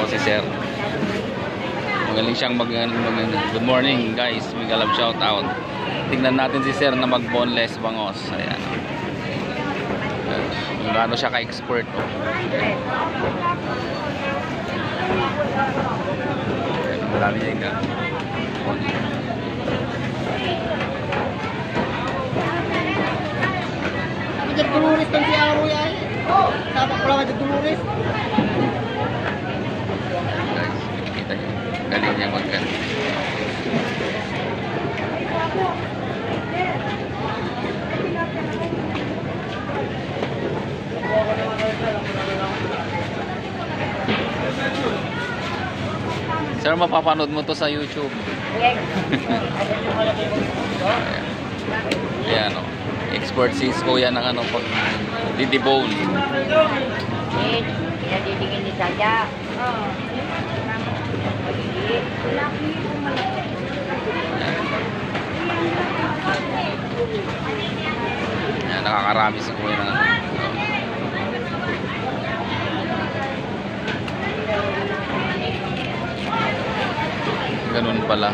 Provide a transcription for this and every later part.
po si Sir. Magaling siyang good morning guys. Mega love shout out. Tingnan natin si Sir na mag-boneless bangos. Ayan. Kung gaano siya ka-expert. Marami niya yung Major Dolores kan si Aro ya. Dapat pula Major Dolores. Guys, kita niyo. Galing niya mag-gan. Sir, mapapanood mo to sa YouTube. Ayan, o. Expert sis ko yan ng ano, pag didibone. Pinadidigin ni Saya. Ayan, nakakarami si kuya ng ano. Ganun pala.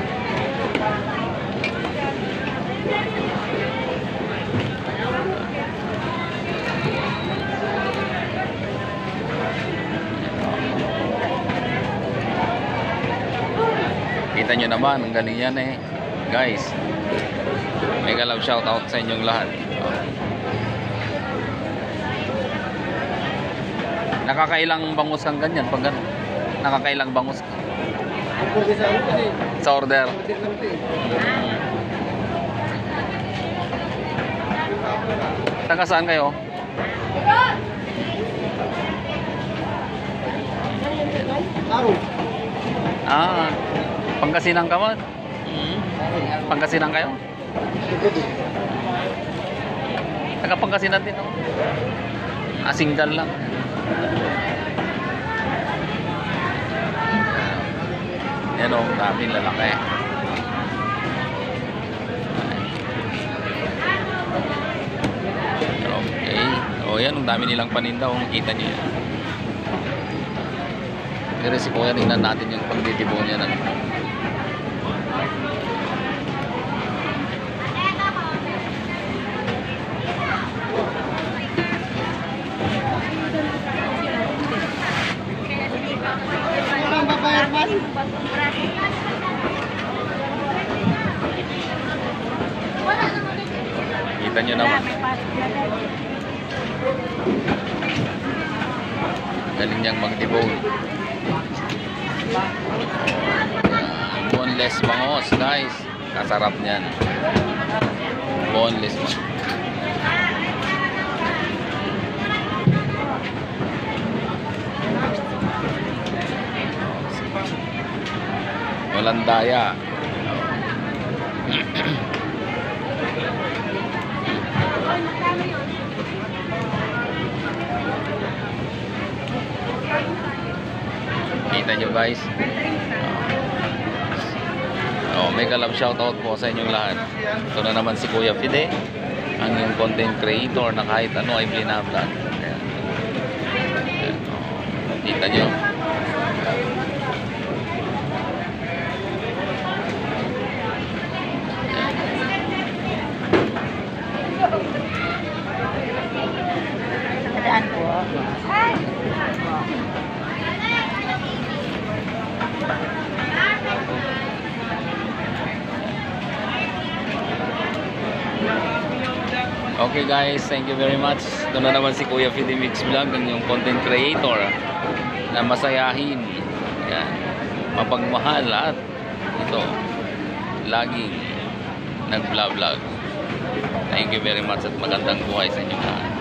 Kita nyo naman, ang galing yan eh. Guys, mega love shout out sa inyong lahat. Nakakailang bangus kang ganyan pag gano'n? Nakakailang bangus ka? Sa order. Taga saan kayo? Aro. Ah, Pangasinan ka man? Pangasinan kayo? Taga Pangasinan din ako. Single lang. Yan o, daming lalaki. Okay. O yan, ang dami nilang paninda. Kung kita niyo yan. Pero si Kuya, tingnan natin yung pagditibo niya ng kita nyo naman. Galing niyang mag-debone. Boneless bangos, guys. Kasarap niyan. Boneless bangos. Walang daya. Kita nyo guys. Mega love shoutout po sa inyong lahat. Ito na naman si Kuya Fide, ang yung content creator na kahit ano ay binablog. Kita nyo. Saan po? Okay guys, thank you very much. Ito na naman si Kuya Fide Mix Vlog, ang yung content creator na masayahin, yan, mapagmahal at ito, laging nag-vlog. Thank you very much at magandang buhay sa inyo lahat.